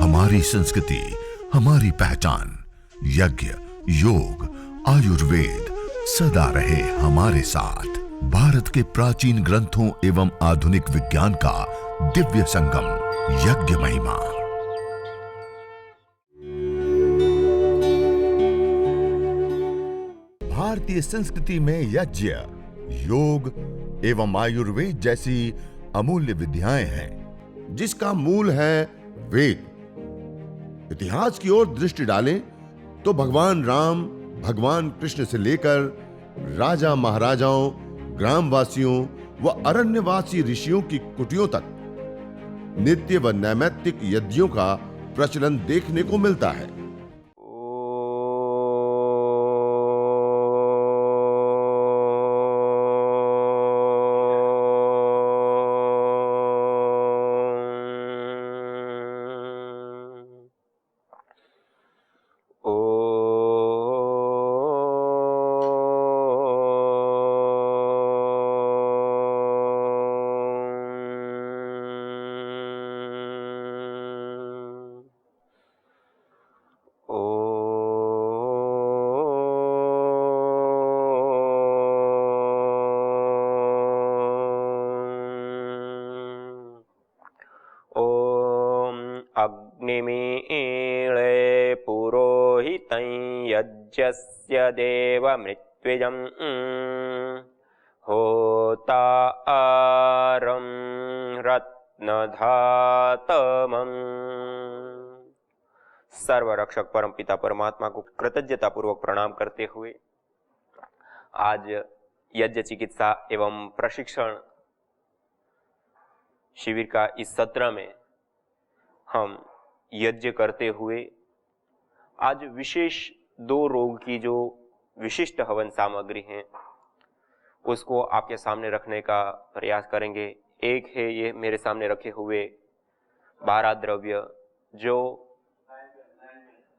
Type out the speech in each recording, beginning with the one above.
हमारी संस्कृति, हमारी पहचान। यज्ञ, योग, आयुर्वेद सदा रहे हमारे साथ। भारत के प्राचीन ग्रंथों एवं आधुनिक विज्ञान का दिव्य संगम, यज्ञ महिमा। भारतीय संस्कृति में यज्ञ, योग एवं आयुर्वेद जैसी अमूल्य विद्याएं हैं, जिसका मूल है वेद। इतिहास की ओर दृष्टि डालें तो भगवान राम, भगवान कृष्ण से लेकर राजा महाराजाओं, ग्रामवासियों व अरण्यवासी ऋषियों की कुटियों तक नित्य व नैमित्तिक यज्ञों का प्रचलन देखने को मिलता है। अग्निमीळे पुरोहितं यज्ञस्य देवमृत्युजं होतारं रत्नधातमम्। सर्वरक्षक परमपिता परमात्मा को कृतज्ञता पूर्वक प्रणाम करते हुए आज यज्ञ चिकित्सा एवं प्रशिक्षण शिविर का इस सत्र में हम यज्ञ करते हुए आज विशेष 2 रोग की जो विशिष्ट हवन सामग्री हैं उसको आपके सामने रखने का प्रयास करेंगे। एक है ये मेरे सामने रखे हुए 12 द्रव्य जो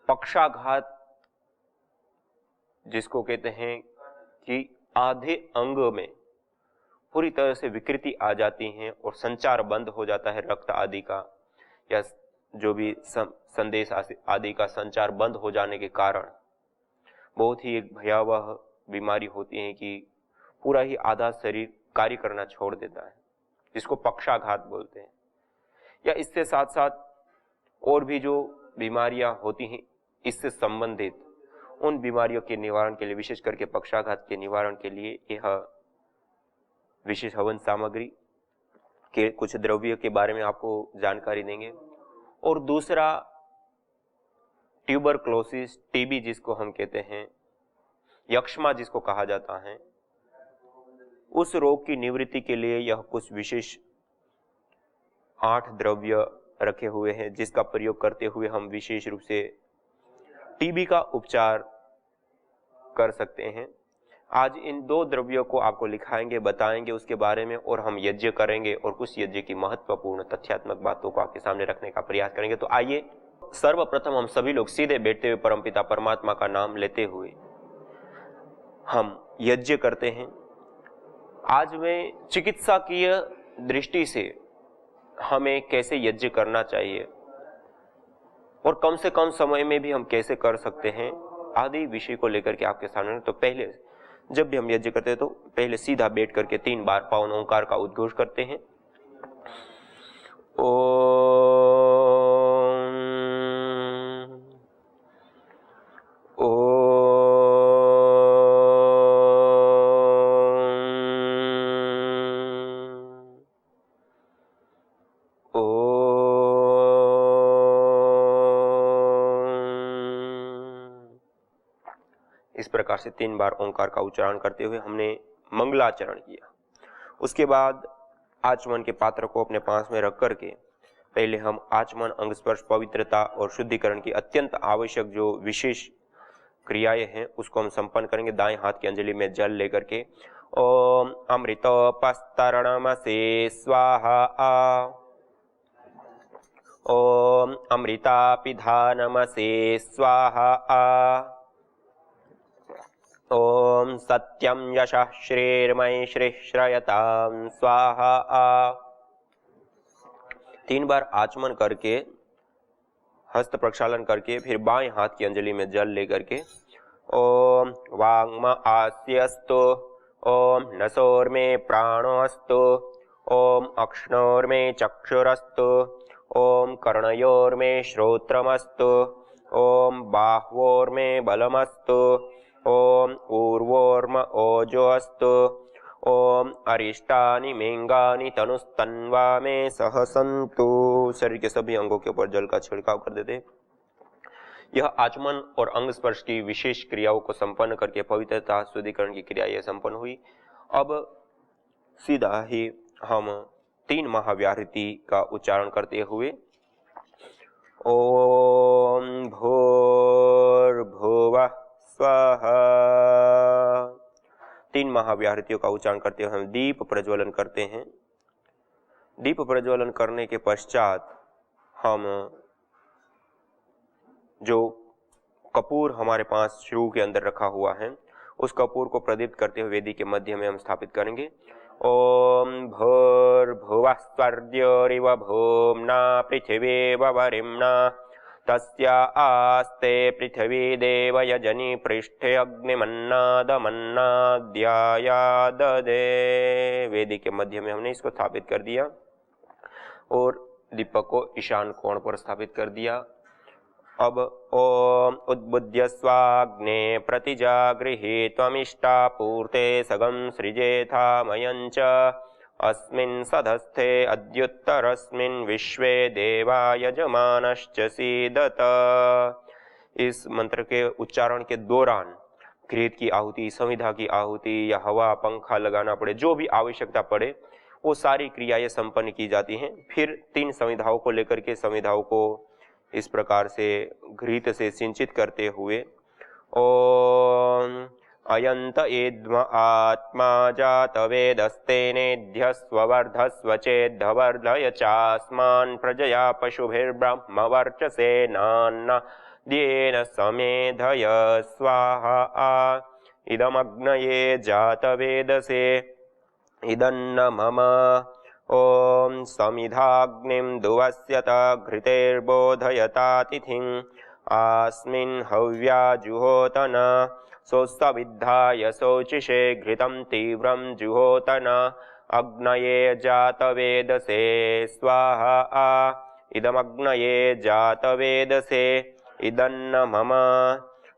पक्षाघात जिसको कहते हैं कि आधे अंग में पूरी तरह से विकृति आ जाती है और संचार बंद हो जाता है, रक्त आदि का या जो भी संदेश आदि का संचार बंद हो जाने के कारण बहुत ही एक भयावह बीमारी होती है कि पूरा ही आधा शरीर कार्य करना छोड़ देता है, जिसको पक्षाघात बोलते हैं। या इससे साथ साथ और भी जो बीमारियां होती हैं इससे संबंधित उन बीमारियों के निवारण के लिए, विशेष करके पक्षाघात के निवारण के लिए यह विशेष हवन सामग्री के कुछ द्रव्य के बारे में आपको जानकारी देंगे। और दूसरा ट्यूबरक्लोसिस, टीबी जिसको हम कहते हैं, यक्ष्मा जिसको कहा जाता है, उस रोग की निवृत्ति के लिए यह कुछ विशेष 8 द्रव्य रखे हुए हैं जिसका प्रयोग करते हुए हम विशेष रूप से टीबी का उपचार कर सकते हैं। आज इन 2 द्रव्यों को आपको लिखाएंगे, बताएंगे उसके बारे में और हम यज्ञ करेंगे और कुछ यज्ञ की महत्वपूर्ण तथ्यात्मक बातों को आपके सामने रखने का प्रयास करेंगे। तो आइए सर्वप्रथम हम सभी लोग सीधे बैठते हुए परमपिता परमात्मा का नाम लेते हुए हम यज्ञ करते हैं। आज में चिकित्सकीय दृष्टि से हमें कैसे यज्ञ करना चाहिए और कम से कम समय में भी हम कैसे कर सकते हैं आदि विषय को लेकर के आपके सामने। तो पहले जब भी हम यज्ञ करते हैं तो पहले सीधा बैठ करके 3 बार पावन ओंकार का उद्घोष करते हैं। इस प्रकार से 3 बार ओंकार का उच्चारण करते हुए हमने मंगलाचरण किया। उसके बाद आचमन के पात्र को अपने पास में रख करके पहले हम आचमन, अंग स्पर्श, पवित्रता और शुद्धिकरण की अत्यंत आवश्यक जो विशेष क्रियाएं हैं उसको हम संपन्न करेंगे। दाएं हाथ की अंजलि में जल लेकर के ओम अमृतोपस्तरणमसे स्वाहा, ओम अमृतापिधानमसे स्वाहा, ओम सत्यम यशः श्रीर्मय श्रीश्रयतां स्वाहा। 3 बार आचमन करके हस्त प्रक्षालन करके फिर बाएं हाथ की अंजलि में जल लेकर के ओम वांग्म आस्यस्तु, ओम नसोर्मे प्राणोऽस्तु, ओम अक्ष्णोर्मे चक्षुरस्तु, ओम कर्णयोर्मे श्रोत्रमस्तु, ओम बाह्वोर्मे बलमस्तु, ओम ऊर्वोर्म ओजोऽस्तु, ओम अरिष्टानि मेंगानि तनुस्तन्वा में सहसंतु। शरीर के सभी अंगों के ऊपर जल का छिड़काव कर देते। यह आचमन और अंग स्पर्श की विशेष क्रियाओं को संपन्न करके पवित्रता शुद्धिकरण की क्रिया यह संपन्न हुई। अब सीधा ही हम 3 महाव्याहृति का उच्चारण करते हुए ओम भूर्भुवः स्वः 3 महाव्याहृतियों का उच्चारण करते हुए हम दीप प्रज्वलन करते हैं। दीप प्रज्वलन करने के पश्चात हम जो कपूर हमारे पास शिव के अंदर रखा हुआ है उस कपूर को प्रदीप्त करते हुए वेदी के मध्य में हम स्थापित करेंगे। ओम भूर्भुवः स्वर्योरिव भूम्ना पृथिवीव वरिम्ना तस्या आस्ते पृथ्वी देव यजनी पृष्ठे अग्निमन्नादमन्नाद्यायाददे। वेदी के मध्य में हमने इसको स्थापित कर दिया और दीपक को ईशान कोण पर स्थापित कर दिया। अब ओम उद्बुद्ध्य स्वाग्ने प्रतिजागृहे त्वमिष्टापूर्ते सगं सृजेथा मयञ्च अस्मिन् सधस्थे अद्युत्तरस्मिन् विश्वे देवा यजमानश्च सीदत। इस मंत्र के उच्चारण के दौरान घृत की आहुति, संविधा की आहुति या हवा पंखा लगाना पड़े, जो भी आवश्यकता पड़े वो सारी क्रियाएं संपन्न की जाती हैं। फिर 3 संविधाओं को लेकर के संविधाओं को इस प्रकार से घृत से सिंचित करते हुए ओम अयंत एद्म आत्मा जातवेदस्तेनेध्य स्ववर्धस्व चेद्धवर्धय चास्मान् प्रजया पशुभिर्ब्रह्म वर्चसे नान्नाद्येन समेधय स्वाहा। इदमग्नये जातवेदसे इदन्न मम। ओम समिधाग्निं दुवस्यत घृतेर्बोधयतातिथिं आस्मिन् हव्या जुहोतन सोत्सविद्धाय शोचिषे घृतं तीव्रं जुहोतन अग्नये जातवेदसे स्वाहा। इदमग्नये जातवेदसे इदन्न मम।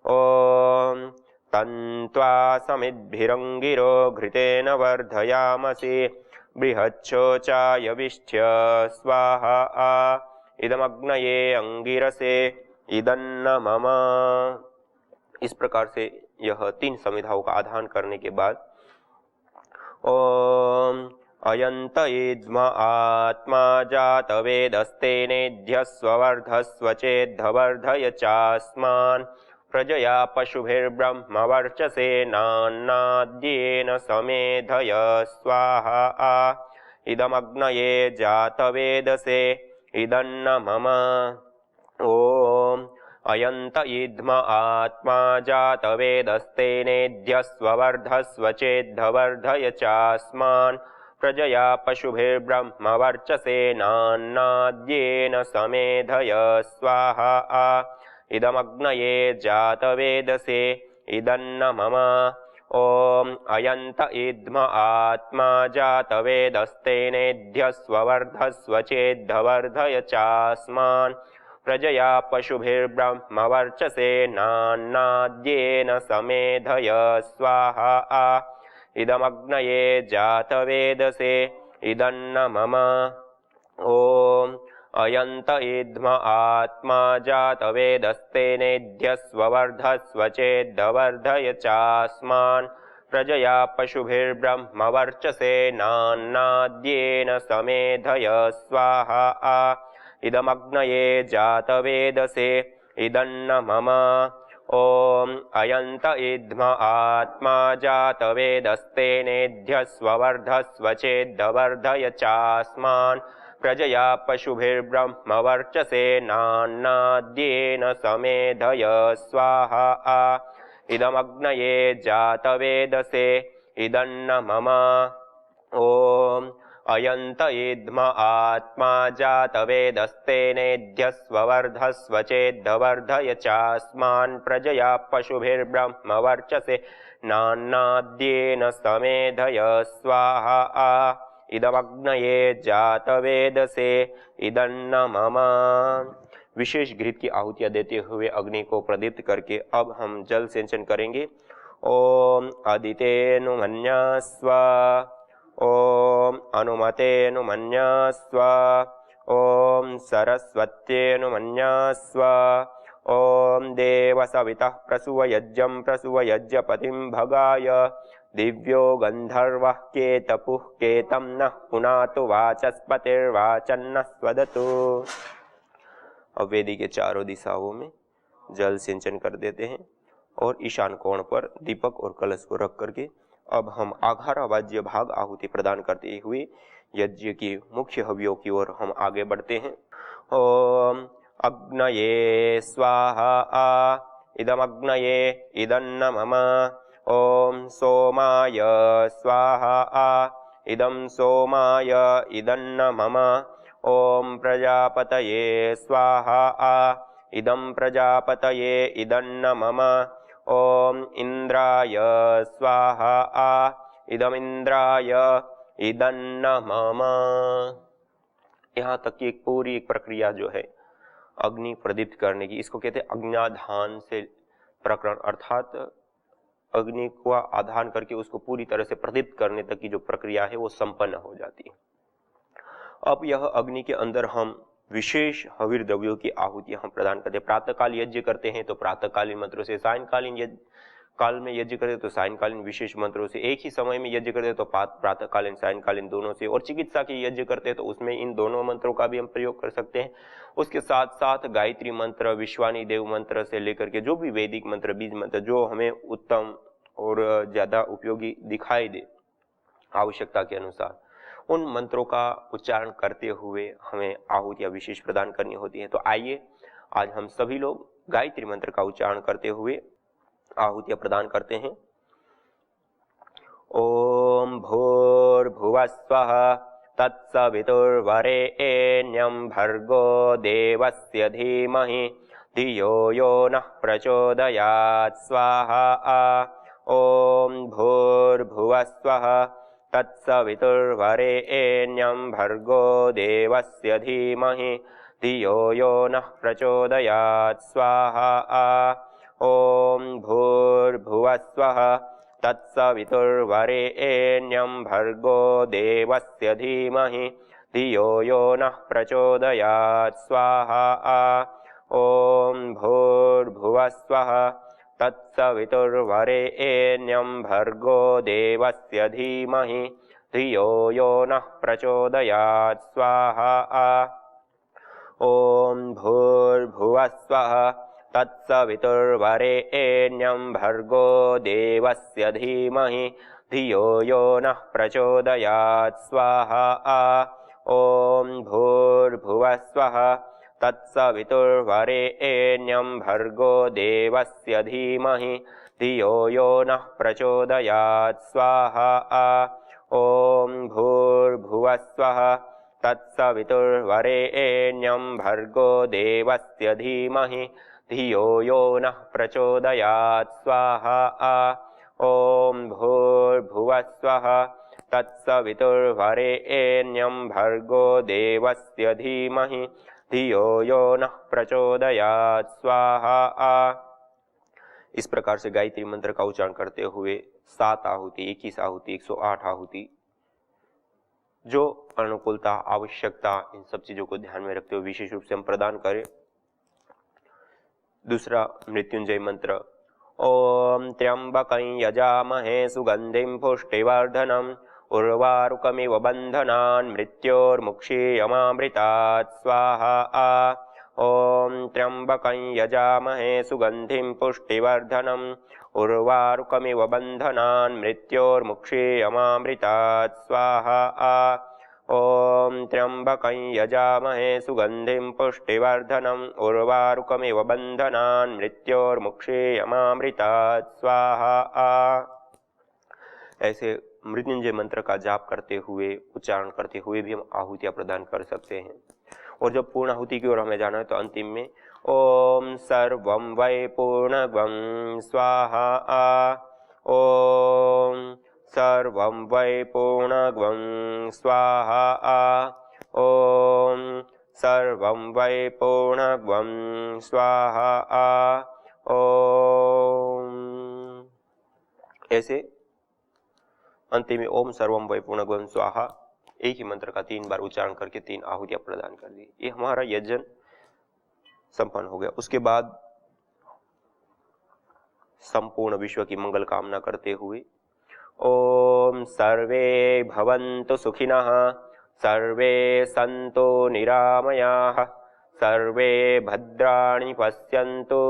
ओम तन्त्वा समिद्भिरङ्गिरो घृतेन वर्धयामसि बृहच्छोचायविष्ठ्य स्वाहा। इदमग्नये अंगिरसे इदन्न मम। इस प्रकार से यह 3 संविधाओं का आधान करने के बाद ओम अयंत एद्म आत्मा जातवेदस्तेनेध्य स्ववर्धस्व चेद्धवर्धय चास्मान् प्रजया पशुभिर्ब्रह्म वर्चसे नान्नाद्येन समेधय स्वाहा। इदमग्नये जातवेदसे इदन्न मम। ओम अयंत इद्म आत्मा जातवेदस्तेनेध्य स्ववर्धस्व चेद्धवर्धय चास्मान् प्रजया पशुभिर्ब्रह्म वर्चसे नान्नाद्येन समेधय स्वाहा। इदमग्नये जातवेदसे इदन्न मम। ओम अयंत इद्म आत्मा जातवेदस्तेनेध्य स्ववर्धस्व चेद्धवर्धय चास्मान् प्रजया पशुभिर्ब्रह्म वर्चसे नान्नाद्येन समेधय स्वाहा। इदमग्नये जातवेदसे इदन्न मम। ओम अयंत इद्म आत्मा जातवेदस्तेनेध्य स्ववर्धस्व चेद्धवर्धय चास्मान् प्रजया पशुभिर्ब्रह्म वर्चसे नान्नाद्येन समेधय स्वाहा। इदमग्नये जातवेदसे इदन्न मम। ओम अयंत इद्म आत्मा जातवेदस्तेनेध्य स्ववर्धस्व चेद्धवर्धय चास्मान् प्रजया पशुभिर्ब्रह्म वर्चसे नान्नाद्येन समेधय स्वाहा। इदमग्नये जातवेदसे इदन्न मम। ओम अयंत इद्म आत्मा जातवेदस्तेनेध्यस्ववर्धस्व चेद्धवर्धय चास्मान् प्रजया पशुभिर्ब्रह्म वर्चसे नान्नाद्येन समेधय स्वाहा इदमग्नये जातवेदसे इदन्न मम। विशेष घृत की आहुतियां देते हुए अग्नि को प्रदीप्त करके अब हम जल सिंचन करेंगे। ओम अदितेनुमन्यस्व, ओम अनुमतेनुमन्यस्व, ओम सरस्वत्येनुमन्यस्व, ओम देवसवितः प्रसूवयज्ञं प्रसूवयज्ञपतिं भगाय दिव्यो गंधर्वः केतपुः केतं नः पुनातु वाचस्पतिर्वाचन्नः स्वदतु। अब वेदी के चारों दिशाओं में जल सिंचन कर देते हैं और ईशान कोण पर दीपक और कलश को रख करके अब हम आघारा वाज्य भाग आहुति प्रदान करते हुए यज्ञ की मुख्य हवियों की ओर हम आगे बढ़ते हैं। ओम अग्नये स्वाहा इदमग्नये इदन्न मम। ओम सोमाय स्वाहा इदं सोमाय इदन्न मम। ओम प्रजापतये स्वाहा इदं प्रजापतये इदन्न मम। ओम इंद्राय स्वाहा इदमिंद्राय इदन्न मम। यहाँ तक की एक पूरी एक प्रक्रिया जो है अग्नि प्रदीप्त करने की, इसको कहते हैं अग्न्याधान से प्रकरण, अर्थात अग्नि को आधान करके उसको पूरी तरह से प्रदीप्त करने तक की जो प्रक्रिया है वो संपन्न हो जाती है। अब यह अग्नि के अंदर हम विशेष हविर द्रव्यों की आहुतियां हम प्रदान करते हैं। प्रातःकाल यज्ञ करते हैं तो प्रातःकालीन मंत्रों से, सायंकालीन काल में यज्ञ करते तो सायंकालीन विशेष मंत्रों से, एक ही समय में यज्ञ करते तो प्रातःकालीन सायंकालीन दोनों से, और चिकित्सा के यज्ञ करते तो उसमें इन दोनों मंत्रों का भी हम प्रयोग कर सकते हैं। उसके साथ साथ गायत्री मंत्र, विश्वानी देव मंत्र से लेकर के जो भी वैदिक मंत्र, बीज मंत्र जो हमें उत्तम और ज्यादा उपयोगी दिखाई दे आवश्यकता के अनुसार, उन मंत्रों का उच्चारण करते हुए हमें आहुतियां विशेष प्रदान करनी होती है। तो आइए आज हम सभी लोग गायत्री मंत्र का उच्चारण करते हुए आहुतियां प्रदान करते हैं। ओम भूर्भुवस्वः तत्सवितुर्वरेण्यं भर्गो देवस्य धीमहि धियो यो नः प्रचोदयात् स्वाहा। ओम भूर्भुवस्वः तत्सवितुर्वरेण्यं भर्गो देवस्य धीमहि धियो यो नः प्रचोदयात् स्वाहा। ओम भूर्भुवस्वः तत्सवितुर्वरेण्यं भर्गो देवस्य धीमहि धियो यो नः प्रचोदयात् स्वाहा। ओम भूर्भुवस्वः तत्सवितुर्वरेण्यं भर्गो देवस्य धीमहि धियो यो नः प्रचोदयात् स्वाहा। ओम भूर्भुवस्वः तत्सवितुर्वरेण्यं भर्गो देवस्य धीमहि धियो यो नः प्रचोदयात् स्वाहा। ओम भूर्भुवस्वः तत्सवितुर्वरेण्यं भर्गो देवस्य धीमहि धियो यो नः प्रचोदयात् स्वाहा। ओम भूर्भुवस्वः तत्सवितुर्वरेण्यं भर्गो देवस्य धीमहि धियो यो नः प्रचोदयात् स्वाहा। ओम भूर्भुवस्वः तत्सवितुर्वरेण्यं भर्गो देवस्य धीमहि धियो यो नः प्रचोदयात् स्वाहा। इस प्रकार से गायत्री मंत्र का उच्चारण करते हुए 7 आहुति, 21 आहुति, 108 आहुति, जो अनुकूलता, आवश्यकता, इन सब चीजों को ध्यान में रखते हुए विशेष रूप से हम प्रदान करें। दूसरा मृत्युंजय मंत्र। ओम त्र्यंबकं यजामहे सुगंधिं पुष्टिवर्धनम् उर्वारुकमिव बन्धनान् मृत्योर्मुक्षीयमामृतात् स्वाहा। ओम त्र्यंबकं यजामहे सुगंधिं पुष्टिवर्धनम् उर्वारुकमिव बन्धनान् मृत्योर्मुक्षीयमामृतात् स्वाहा। ओम त्र्यंबकं यजामहे सुगंधिं पुष्टिवर्धनम् उर्वारुकमिव बन्धनान् मृत्योर्मुक्षीयमामृतात् स्वाहा। ऐसे मृत्युंजय मंत्र का जाप करते हुए, उच्चारण करते हुए भी हम आहुतियां प्रदान कर सकते हैं। और जब पूर्ण आहुति की ओर हमें जाना है तो अंतिम में ओम सर्वं वै पूर्णगं स्वाहा, ओम सर्वं वै पूर्णगं स्वाहा, ओम सर्वं वै पूर्णगं स्वाहा, ओम। ऐसे अंतिम में ओम सर्वं वै पूर्णगं स्वाहा एक ही मंत्र का 3 बार उच्चारण करके 3 आहुतियां प्रदान कर दी। ये हमारा यज्ञ संपन्न हो गया। उसके बाद संपूर्ण विश्व की मंगल कामना करते हुए ओम सर्वे भवन्तु सुखिनः, सर्वे सन्तु निरामयाः, सर्वे भद्राणि पश्यन्तु,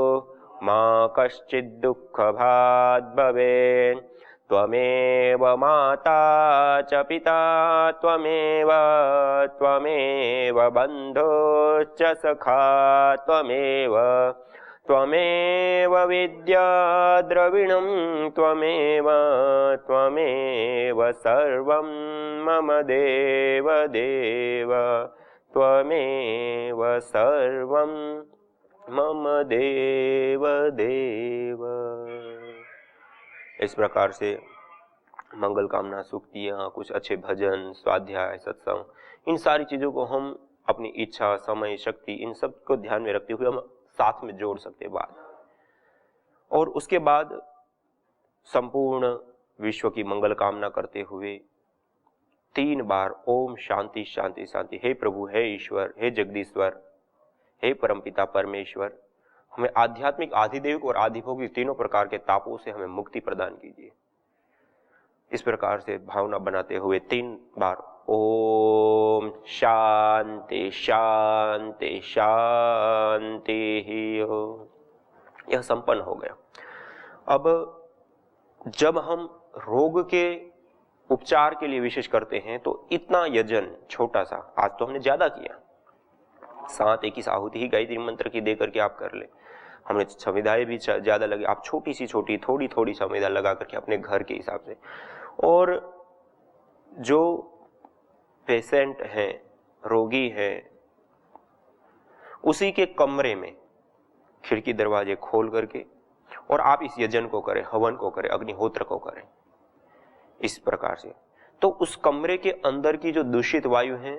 मा कश्चित् दुःखभाग् भवेत्। त्वमेव माता च पिता त्वमेव, त्वमेव बन्धुश्च सखा त्वमेव, त्वमेव विद्या द्रविणं त्वमेव, त्वमेव सर्वं मम देव देव, त्वमेव सर्वं मम देव देव। इस प्रकार से मंगल कामना सूक्तियाँ, कुछ अच्छे भजन, स्वाध्याय, सत्संग, इन सारी चीज़ों को हम अपनी इच्छा, समय, शक्ति, इन सब को ध्यान में रखते हुए हम साथ में जोड़ सकते हैं बाद। और उसके बाद संपूर्ण विश्व की मंगल कामना करते हुए 3 बार ओम शांति शांति शांति। हे प्रभु, हे ईश्वर, हे जगदीश्वर, हे परमपिता परमेश्वर, हमें आध्यात्मिक, आधिदैविक और आधिभौतिक तीनों प्रकार के तापों से हमें मुक्ति प्रदान कीजिए। इस प्रकार से भावना बनाते हुए 3 बार ओम शांति शांति शांति हो, यह संपन्न हो गया। अब जब हम रोग के उपचार के लिए विशेष करते हैं तो इतना यजन छोटा सा, आज तो हमने ज्यादा किया, 7-21 आहुति ही गायत्री मंत्र की दे करके आप कर ले। हमने संविधाएं भी ज्यादा लगे, आप छोटी सी छोटी थोड़ी थोड़ी संविधा लगा करके अपने घर के हिसाब से। और जो पेशेंट हैं, रोगी हैं, उसी के कमरे में खिड़की दरवाजे खोल करके और आप इस यजन को करें, हवन को करें, अग्निहोत्र को करें इस प्रकार से, तो उस कमरे के अंदर की जो दूषित वायु है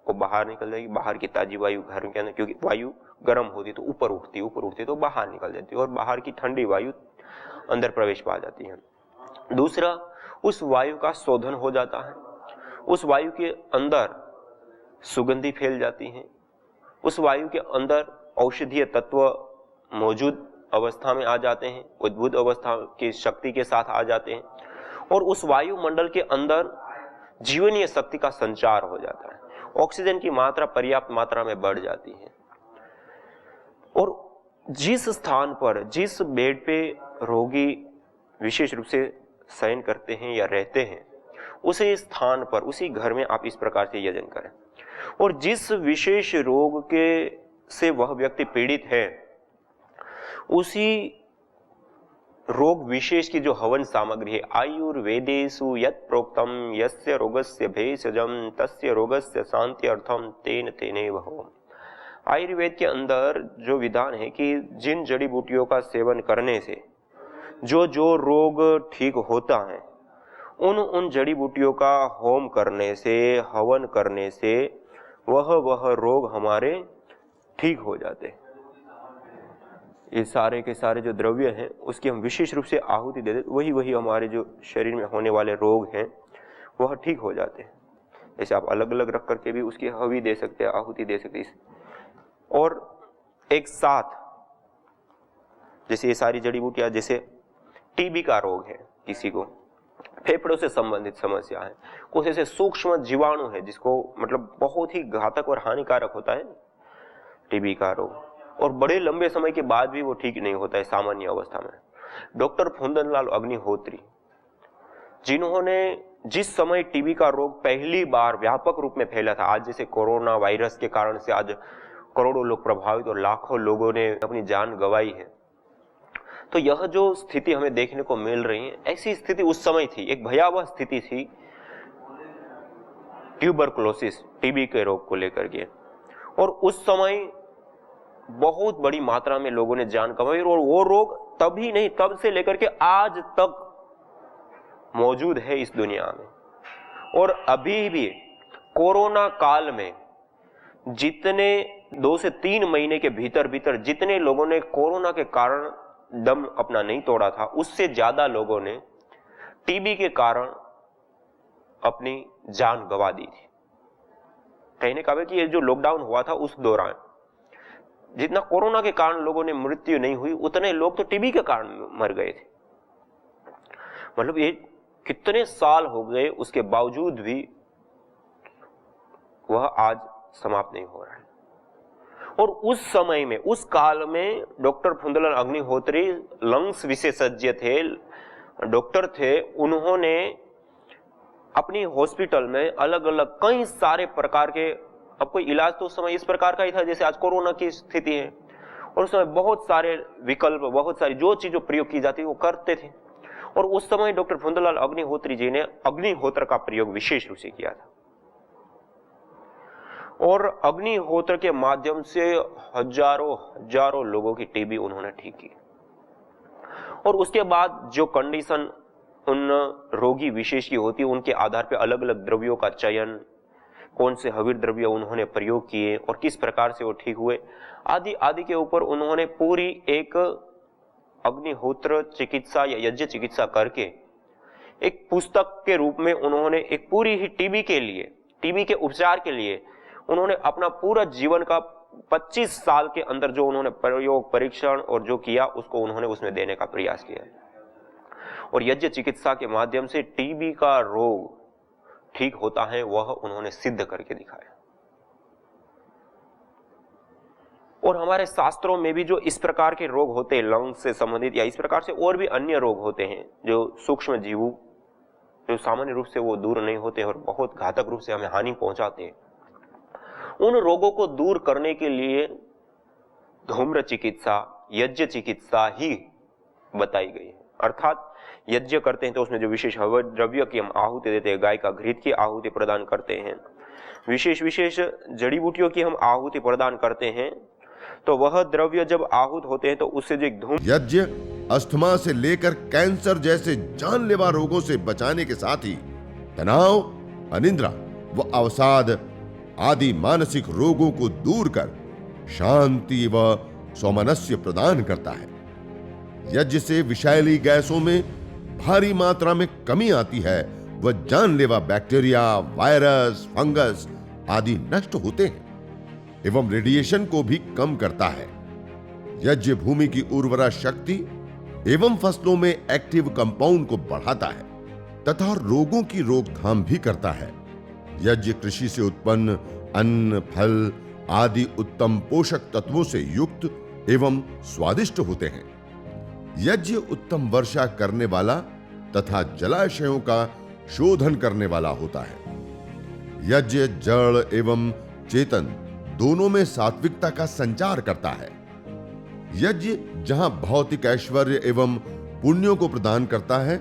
वो बाहर निकल जाएगी। बाहर की ताजी वायु घर के अंदर, क्योंकि वायु गर्म होती तो ऊपर उठती तो बाहर निकल जाती, और बाहर की ठंडी वायु अंदर प्रवेश पा जाती है। दूसरा, उस वायु का शोधन हो जाता है, उस वायु के अंदर सुगंधी फैल जाती है, उस वायु के अंदर औषधीय तत्व मौजूद अवस्था में आ जाते हैं, उद्भुत अवस्था की शक्ति के साथ आ जाते हैं, और उस वायुमंडल के अंदर जीवनीय शक्ति का संचार हो जाता है। ऑक्सीजन की मात्रा पर्याप्त मात्रा में बढ़ जाती है, और जिस स्थान पर, जिस बेड पे रोगी विशेष रूप से शयन करते हैं या रहते हैं, उसी स्थान पर, उसी घर में आप इस प्रकार से यजन करें। और जिस विशेष रोग के से वह व्यक्ति पीड़ित है, उसी रोग विशेष की जो हवन सामग्री है, आयुर्वेदेषु यत् प्रोक्तम यस्य रोगस्य भेषजम तस्य रोगस्य शांति अर्थम तेन तेनेव होम। आयुर्वेद के अंदर जो विधान है कि जिन जड़ी बूटियों का सेवन करने से जो जो रोग ठीक होता है, उन जड़ी बूटियों का होम करने से, हवन करने से वह रोग हमारे ठीक हो जाते हैं। ये सारे के सारे जो द्रव्य हैं उसकी हम विशेष रूप से आहुति दे देते, वही हमारे जो शरीर में होने वाले रोग हैं वह ठीक हो जाते हैं। जैसे आप अलग अलग रख करके भी उसकी हवी दे सकते हैं, आहुति दे सकते हैं। और एक साथ जैसे ये सारी जड़ी बूटियां, जैसे टीबी का रोग है, किसी को फेफड़ों से संबंधित समस्या है, कुछ ऐसे सूक्ष्म जीवाणु है जिसको मतलब बहुत ही घातक और हानिकारक होता है टीबी का रोग, और बड़े लंबे समय के बाद भी वो ठीक नहीं होता है सामान्य अवस्था में। डॉक्टर फुंदनलाल अग्निहोत्री, जिन्होंने जिस समय टीबी का रोग पहली बार व्यापक रूप में फैला था, आज जैसे कोरोना वायरस के कारण से आज करोड़ों लोग प्रभावित और लाखों लोगों ने अपनी जान गंवाई है, तो यह जो स्थिति हमें देखने को मिल रही है, ऐसी स्थिति उस समय थी, एक भयावह स्थिति थी ट्यूबरकुलोसिस, टीबी के रोग को लेकर के। और उस समय बहुत बड़ी मात्रा में लोगों ने जान कमाई, और वो रोग तभी नहीं, तब से लेकर के आज तक मौजूद है इस दुनिया में। और अभी भी कोरोना काल में जितने 2 से 3 महीने के भीतर भीतर जितने लोगों ने कोरोना के कारण दम अपना नहीं तोड़ा था, उससे ज्यादा लोगों ने टीबी के कारण अपनी जान गंवा दी थी। कहने का है कि ये जो लॉकडाउन हुआ था उस दौरान जितना कोरोना के कारण लोगों ने मृत्यु नहीं हुई, उतने लोग तो टीबी के कारण मर गए थे। मतलब ये कितने साल हो गए, उसके बावजूद भी वह आज समाप्त नहीं हो रहा है। और उस समय में, उस काल में डॉक्टर फुंदलाल अग्निहोत्री लंग्स विशेषज्ञ थे, डॉक्टर थे। उन्होंने अपनी हॉस्पिटल में अलग अलग कई सारे प्रकार के, अब कोई इलाज तो उस समय इस प्रकार का ही था जैसे आज कोरोना की स्थिति है, और उस समय बहुत सारे विकल्प, बहुत सारी जो चीजों प्रयोग की जाती वो करते थे। और उस समय डॉक्टर फुंदलाल अग्निहोत्री जी ने अग्निहोत्र का प्रयोग विशेष रूप से किया था, और अग्निहोत्र के माध्यम से हजारों लोगों की टीबी उन्होंने ठीक की। और उसके बाद जो कंडीशन उन रोगी विशेष की होती है, उनके आधार पर अलग अलग द्रव्यों का चयन, कौन से हवीर द्रव्य उन्होंने प्रयोग किए और किस प्रकार से वो ठीक हुए, आदि आदि के ऊपर उन्होंने पूरी एक अग्निहोत्र चिकित्सा या यज्ञ चिकित्सा करके एक पुस्तक के रूप में उन्होंने एक पूरी ही टीबी के लिए, टीबी के उपचार के लिए उन्होंने अपना पूरा जीवन का 25 साल के अंदर जो उन्होंने प्रयोग, परीक्षण और जो किया उसको उन्होंने उसमें देने का प्रयास किया। और यज्ञ चिकित्सा के माध्यम से टीबी का रोग ठीक होता है, वह उन्होंने सिद्ध करके दिखाया। और हमारे शास्त्रों में भी जो इस प्रकार के रोग होते हैं लंग्स से संबंधित, या इस प्रकार से और भी अन्य रोग होते हैं जो सूक्ष्म जीवों, जो सामान्य रूप से वो दूर नहीं होते और बहुत घातक रूप से हमें हानि पहुंचाते हैं, उन रोगों को दूर करने के लिए धूम्र चिकित्सा, यज्ञ चिकित्सा ही बताई गई है। अर्थात यज्ञ करते हैं तो उसमें जो विशेष हवन द्रव्य की हम आहुति देते हैं, गाय का घृत की आहुति प्रदान करते हैं, विशेष जड़ी बूटियों की हम आहुति प्रदान करते हैं, तो वह द्रव्य जब आहूत होते हैं तो उससे जो एक धूम यज्ञ अस्थमा से लेकर कैंसर जैसे जानलेवा रोगों से बचाने के साथ ही तनाव, अनिद्रा व अवसाद आदि मानसिक रोगों को दूर कर शांति व सौमनस्य प्रदान करता है। यज्ञ से विषैली गैसों में भारी मात्रा में कमी आती है व जानलेवा बैक्टीरिया, वायरस, फंगस आदि नष्ट होते हैं एवं रेडिएशन को भी कम करता है। यज्ञ भूमि की उर्वरा शक्ति एवं फसलों में एक्टिव कंपाउंड को बढ़ाता है तथा रोगों की रोकथाम भी करता है। यज्ञ कृषि से उत्पन्न अन्न, फल आदि उत्तम पोषक तत्वों से युक्त एवं स्वादिष्ट होते हैं। यज्ञ उत्तम वर्षा करने वाला तथा जलाशयों का शोधन करने वाला होता है। यज्ञ जड़ एवं चेतन दोनों में सात्विकता का संचार करता है। यज्ञ जहां भौतिक ऐश्वर्य एवं पुण्यों को प्रदान करता है,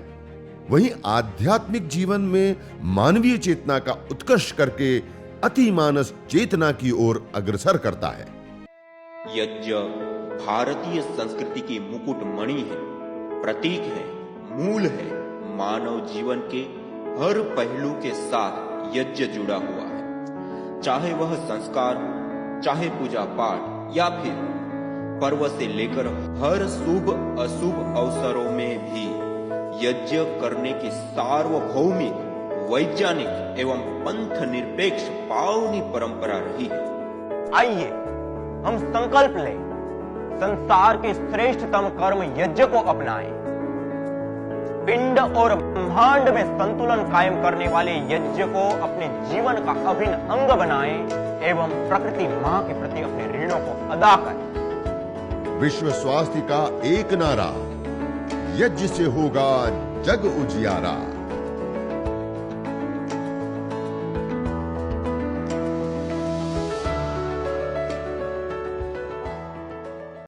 वहीं आध्यात्मिक जीवन में मानवीय चेतना का उत्कर्ष करके अति मानस चेतना की ओर अग्रसर करता है। यज्ञ भारतीय संस्कृति की मुकुट मणि है, प्रतीक है, मूल है। मानव जीवन के हर पहलू के साथ यज्ञ जुड़ा हुआ है, चाहे वह संस्कार, चाहे पूजा पाठ या फिर पर्व से लेकर हर शुभ अशुभ अवसरों में भी यज्ञ करने की सार्वभौमिक, वैज्ञानिक एवं पंथ निरपेक्ष पावनी परंपरा रही है। आइए हम संकल्प लें, संसार के श्रेष्ठतम कर्म यज्ञ को अपनाएं। पिंड और ब्रह्मांड में संतुलन कायम करने वाले यज्ञ को अपने जीवन का अभिन्न अंग बनाएं एवं प्रकृति मां के प्रति अपने ऋणों को अदा करें। विश्व स्वास्थ्य का एक नारा, यज्ञ से होगा जग उजियारा।